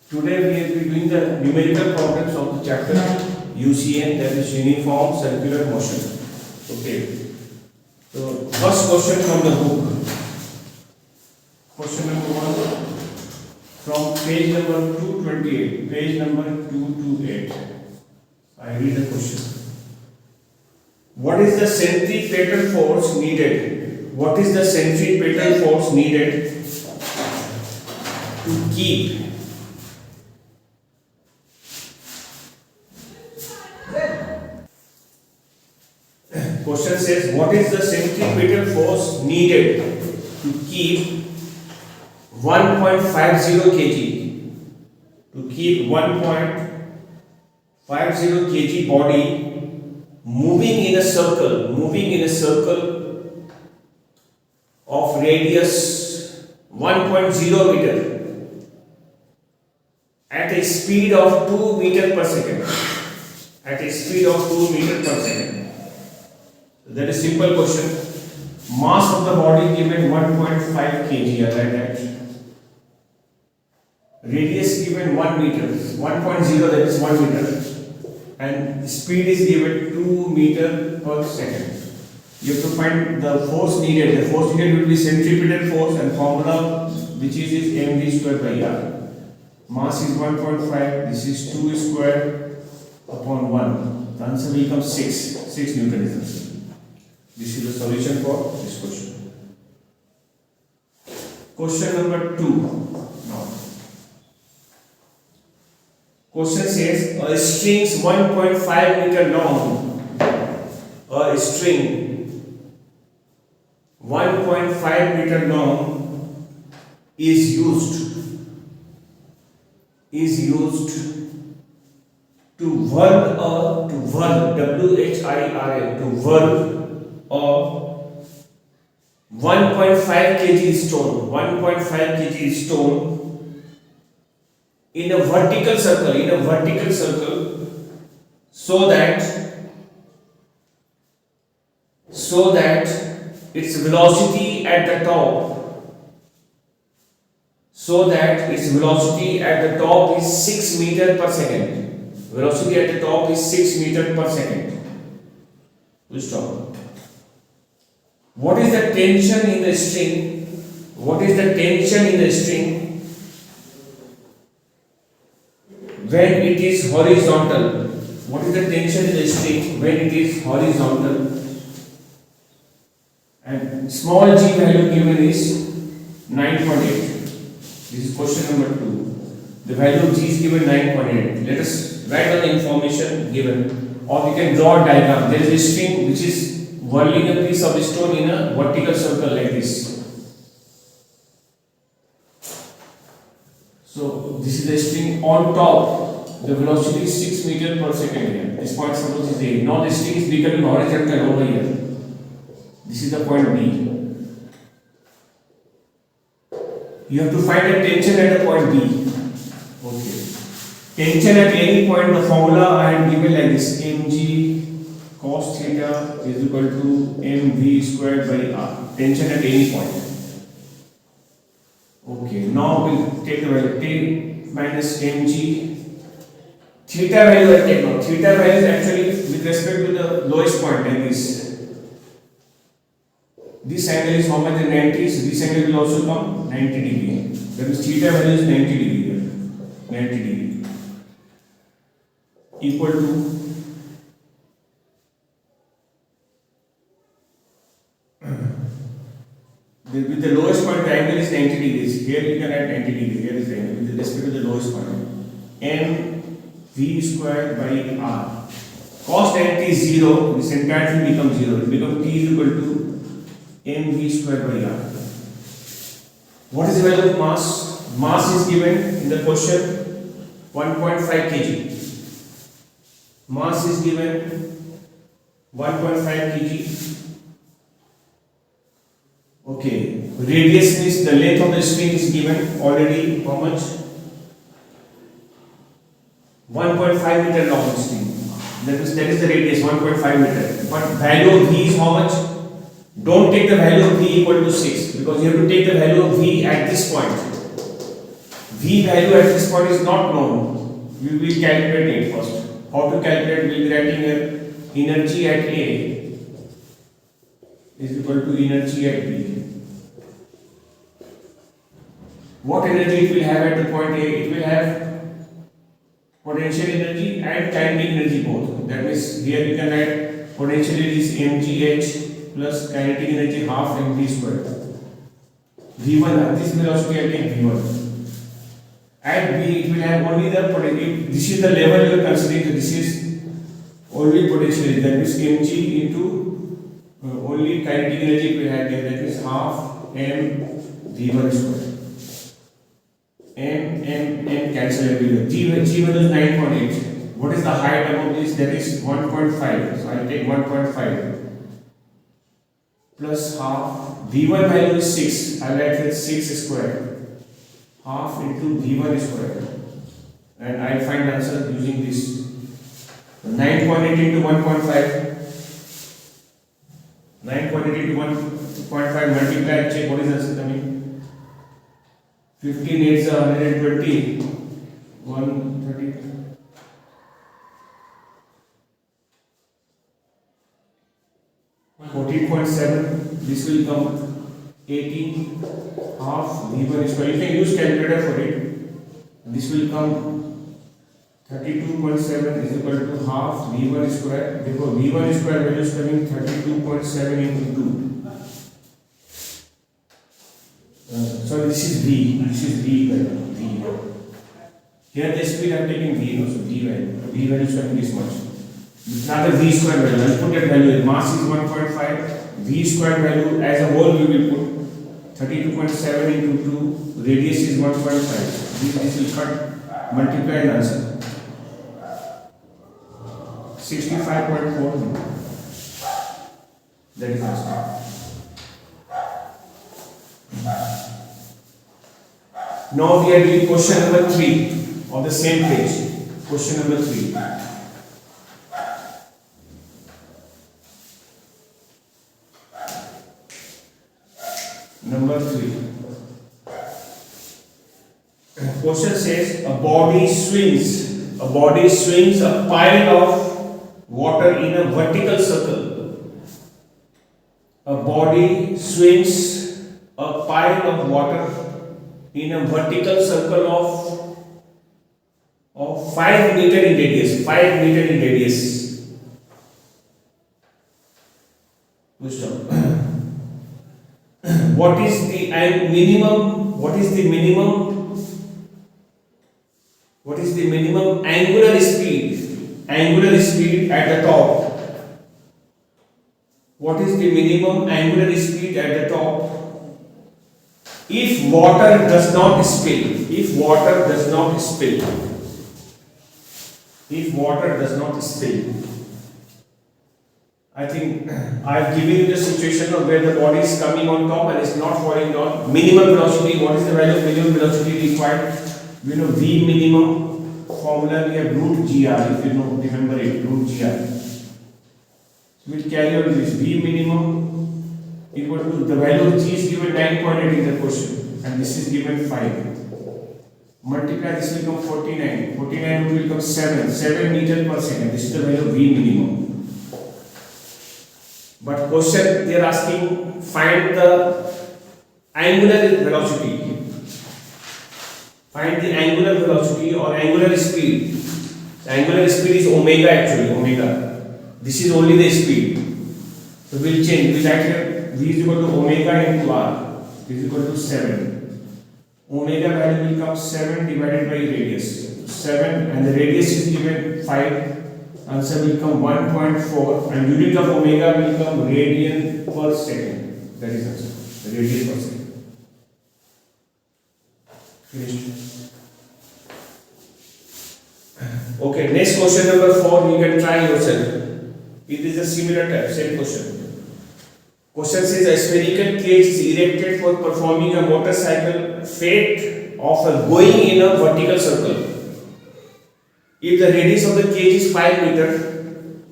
Today we will be doing the numerical problems of the chapter UCN, that is Uniform Circular Motion. Okay. So first question from the book. Question number 1 from page number 228. Page number 228. I read the question. What is the centripetal force needed? What is the centripetal force needed to keep question says what is the centripetal force needed to keep 1.50 kg to keep 1.50 kg body moving in a circle of radius 1.0 meter at a speed of 2 meter per second. At a speed of 2 meter per second. That is simple question. Mass of the body given 1.5 kg. I write that. Radius given 1 meter. 1.0, that is 1 meter. And speed is given 2 meter per second. You have to find the force needed. The force needed will be centripetal force, and formula which is mv square by r. Mass is 1.5. This is 2 square upon 1. The answer will become 6 Newton is the answer. This is the solution for this question. Question number 2. Now, question says a string 1.5 meter long. A string 1.5 meter long is used to whirl W-H-I-R-L, to whirl a 1.5 kg stone in a vertical circle so that its velocity at the top is 6 meter per second. Velocity at the top is 6 meter per second. We'll stop. What is the tension in the string? When it is horizontal? What is the tension in the string when it is horizontal? And small g value given is 9.8. This is question number 2. The value of g is given 9.8. Let us write down the information given, or we can draw a diagram. There is a string which is whirling a piece of stone in a vertical circle like this. So this is the string on top. The velocity is 6 meter per second here. This point suppose is A. Now the string is becoming horizontal over here. This is the point B. You have to find the tension at the point B. Okay. Tension at any point, the formula I have given like this: mg cos theta is equal to mv squared by r. Tension at any point. Okay, now we'll take the value t minus mg. Theta value I take now. Theta value is actually with respect to the lowest point like this. This angle is how much? 90. So this angle will also come 90 degree. That means theta value is 90 degree here. 90 degree. Equal to with the lowest point, the angle is 90 degrees. Here you can add 90 degrees. Here is the angle with respect to the lowest point. mv square by r. Cos 90 is 0. This entire thing becomes 0. It becomes t is equal to mv square by r. What is the value of mass? Mass is given in the question 1.5 kg. Mass is given 1.5 kg. Okay, radius means the length of the string is given already. How much? 1.5 meter long string. That is the radius 1.5 meter. But value of v is how much? Don't take the value of v equal to 6 because you have to take the value of v at this point. V value at this point is not known. We will calculate it first. How to calculate? We will be writing here energy at A is equal to energy at B. What energy it will have at the point A? It will have potential energy and kinetic energy both. That means here we can write potential energy is mgh plus kinetic energy half mv square. V1, this velocity I take V1. At B it will have only the potential. This is the level you are considering. So this is only potential energy. That means mg into only kinetic energy it will have there. That is half m V1 square. M cancel everywhere. G1 is 9.8. What is the height above this? That is 1.5. So I will take 1.5 plus half. V1 value is 6. I will write here 6 square. Half into V1 square. And I will find the answer using this. 9.8 into 1.5. 9.8 into 1.5 multiply. Check what is the answer coming. 15 8 120. 130. 14.7. This will come 18 half V1 square. You can use calculator for it. This will come 32.7 is equal to half V1 square. Therefore V1 square value is coming 32.7 into 2. So this is V. This is V value. V. Here the speed I am taking V. So V value. V value is coming this much. Another V square value. I will put that value. Mass is 1.5. V square value as a whole we will put 32.7 into 2. Radius is 1.5. This will cut. Multiply and answer. 65.4. That is answer. Now we are doing question number 3 of the same page. Question number 3. Number 3. Question says a body swings a pile of water in a vertical circle. A body swings a pile of water in a vertical circle of 5 meter in radius. 5 meter in radius. What is the minimum? What is the minimum? What is the minimum angular speed? Angular speed at the top. What is the minimum angular speed at the top? If water does not spill. If water does not spill. If water does not spill. I think I have given you the situation of where the body is coming on top and is not falling down. Minimum velocity. What is the value of minimum velocity required? We know V minimum formula. We have root gr. If you know, remember it. Root gr. So we will carry on this. V minimum equal to the value of g is given 9.8 in the question, and this is given 5. Multiply this will come 49. 49 will become 7 meter per second. This is the value of V minimum. But question they are asking, find the angular velocity. Find the angular velocity or angular speed. The angular speed is omega actually, omega. This is only the speed. So we will change. We will write here V is equal to omega into R. This is equal to 7. Omega value will come 7 divided by radius. 7 and the radius is given 5. Answer will come 1.4 and unit of omega will come radian per second. That is answer. Radian per second. Finished. Okay, next question number 4. You can try yourself. It is a similar type, same question. Question says a spherical cage is erected for performing a motorcycle feat of going in a vertical circle. If the radius of the cage is 5 meter,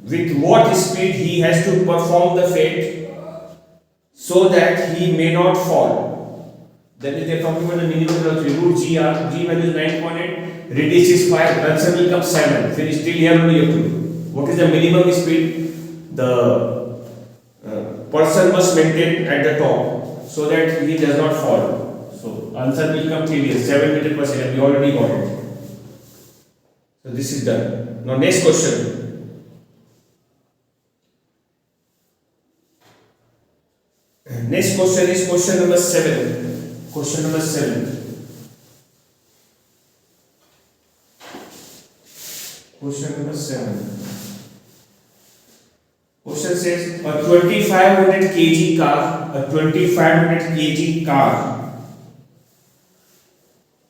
with what speed he has to perform the feat so that he may not fall? Then if they are talking about the minimum velocity, root GR, G value is 9.8, radius is 5, answer will come 7. Then still here only you have to do. What is the minimum speed? The person must maintain at the top so that he does not fall. So answer will come clear, 7 meter per second. We already got it. So this is done. Now next question. Next question is question number 7. Question number 7. Question number 7. Question says a 2500 kg car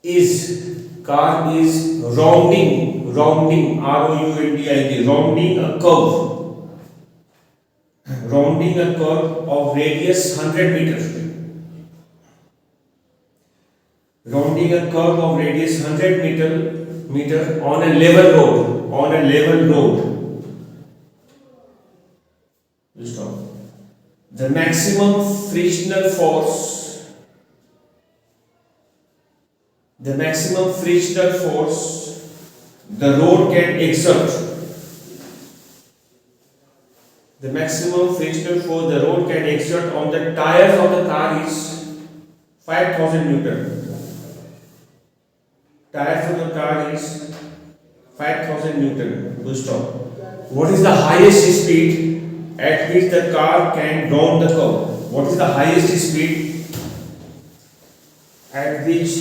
is rounding rounding a curve of radius 100 meters. Rounding a curve of radius 100 meter on a level road. Stop. The maximum frictional force the road can exert on the tires of the car is 5000 Newton. Tires of the car is 5000 Newton. Full stop. What is the highest speed at which the car can round the curve? What is the highest speed at which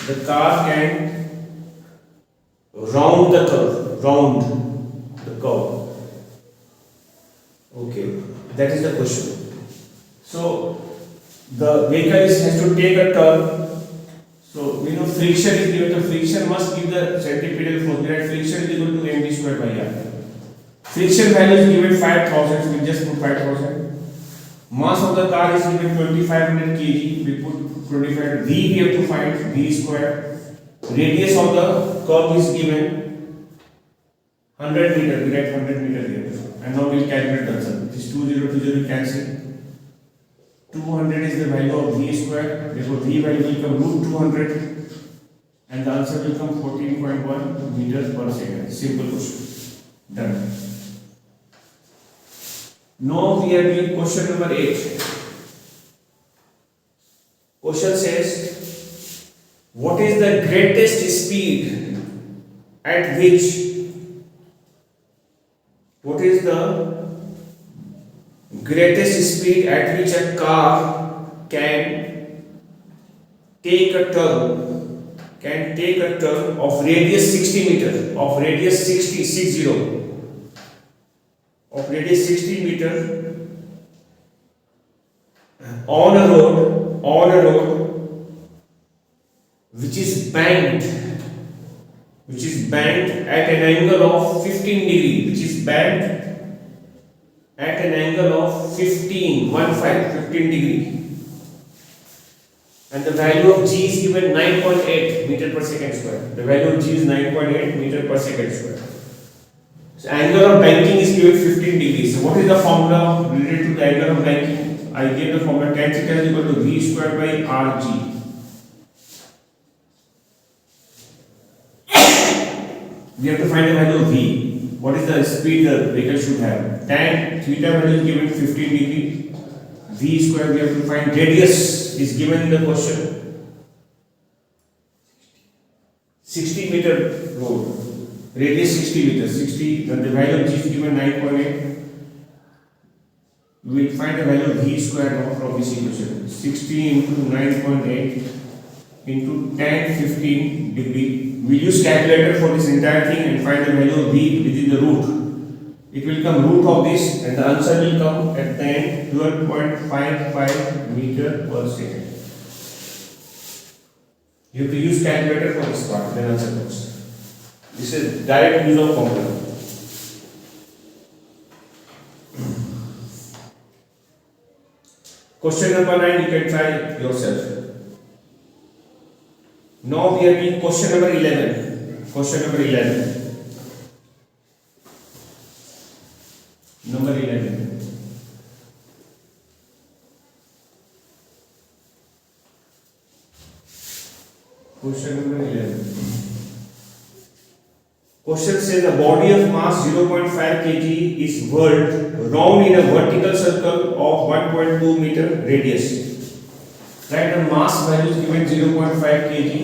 the car can round the curve? Okay, that is the question. So the vehicle has to take a turn. So we know friction is given. The friction must give the centripetal force. That friction is equal to mv squared by r. Friction value is given 5000. So we just put 5000. Mass of the car is given 2500 kg. We put 2500. V we have to find v square. Radius of the curve is given 100 meter. We write 100 meter here. And now we will calculate the answer. This 2020 cancel. 200 is the value of v square. Therefore, v value will come root 200, and the answer will come 14.1 meters per second. Simple question. Done. Now we are doing question number 8. Question says, what is the greatest speed at which a car can take a turn of radius 60 meter, of radius 60 meter on a road which is banked at an angle of 15 degree, at an angle of 15 degree, and the value of g is given 9.8 meter per second square. The value of g is 9.8 meter per second square. So angle of banking is given 15 degrees. So what is the formula related to the angle of banking? I gave the formula tan theta is equal to v square by rg. We have to find the value of v. What is the speed the vehicle should have? Tan theta value is given 15 degree. V square we have to find. Radius is given in the question. 60 meter road. Radius 60 meters. 60. The value of g is given 9.8. We will find the value of v square now from this equation. 60 into 9.8 into tan 15 degree. We use calculator for this entire thing and find the value of v within the root. It will come root of this, and the answer will come at the end 12.55 meter per second. You have to use calculator for this part, then answer comes. This is direct use of formula. Question number 9, you can try yourself. Now we are doing question number 11. Question number 11. Number 11. Question number 11. Question says the body of mass 0.5 kg is whirled round in a vertical circle of 1.2 meter radius. Right, the mass value is given 0.5 kg,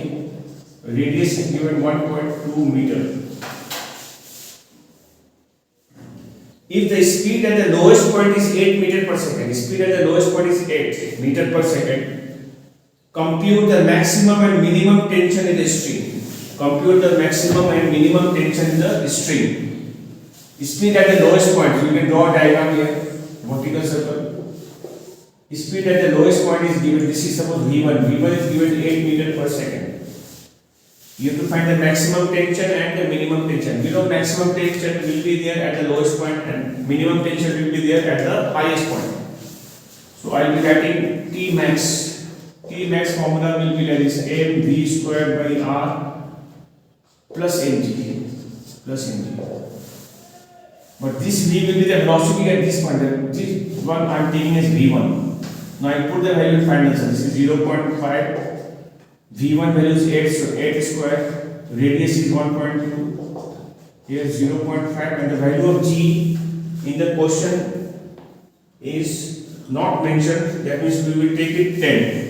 radius is given 1.2 meter. If the speed at the lowest point is 8 meter per second, speed at the lowest point is 8 meter per second, compute the maximum and minimum tension in the string. Compute the maximum and minimum tension in the string. Speed at the lowest point, you can draw a diagram here, vertical circle. Speed at the lowest point is given, this is suppose V1, V1 is given 8 meter per second. You have to find the maximum tension and the minimum tension. We know maximum tension will be there at the lowest point and minimum tension will be there at the highest point. So I will be writing T max. T max formula will be like this: mv squared by r plus mg. But this v will be the velocity at this point. This one I am taking as v1. Now I put the value in final answer. This is 0.5. V1 value is 8 square, radius is 1.2, here 0.5, and the value of G in the question is not mentioned, that means we will take it 10.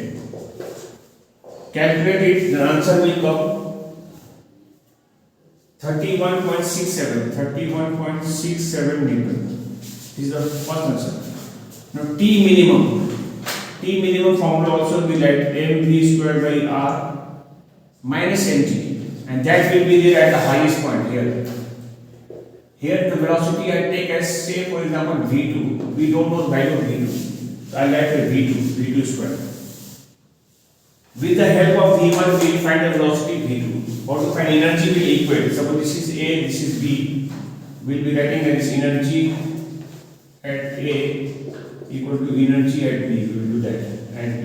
Calculate it, the answer will come 31.67 meter. This is the first answer. Now T minimum formula also will be like mv squared by r minus mg, and that will be there at the highest point here. Here the velocity I take as, say for example, v2. We don't know the value of v2. So I write v2 squared. With the help of v1 we will find the velocity v2. Or to find energy will equate. Suppose this is A, this is B. We will be writing that this energy at A equal to energy at B. We will do that at B.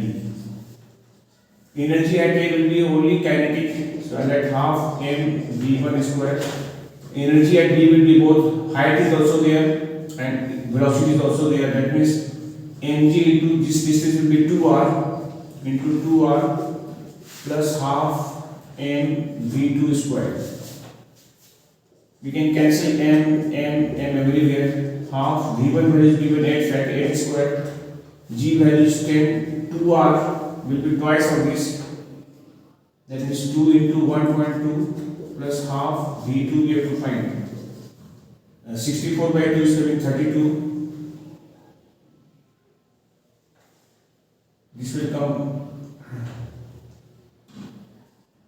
Energy at A will be only kinetic, so I write half m v1 square. Energy at B will be both height is also there and velocity is also there. That means mg into this distance will be 2r into 2r plus half m v2 square. We can cancel m everywhere. Half v1 value is given 8, fact 8 square. G value is 10, 2r will be twice of this. That is 2 into 1.2 plus half v2 we have to find. 64 by 2 is coming 32. This will come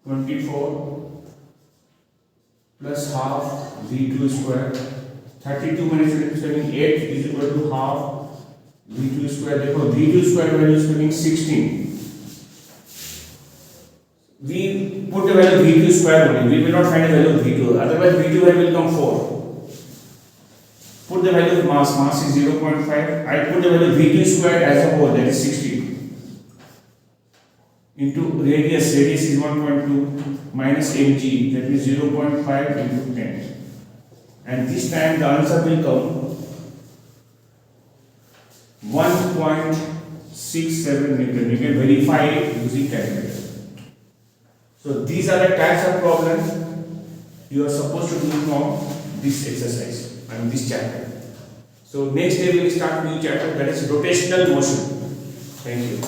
24 plus half v2 square. 32 minus 8 is equal to half v2 square. Therefore v2 square value is coming 16. We put the value of v2 square only. We will not find the value of v2. Otherwise v2 value will come 4. Put the value of mass. Mass is 0.5. I put the value of v2 square as a whole, that is 16. Into radius. Radius is 1.2 minus mg, that means 0.5 into 10. And this time the answer will come 1.67 meter. You can verify it using calculator. So these are the types of problems you are supposed to do from this exercise and this chapter. So next day we will start new chapter, that is rotational motion. Thank you.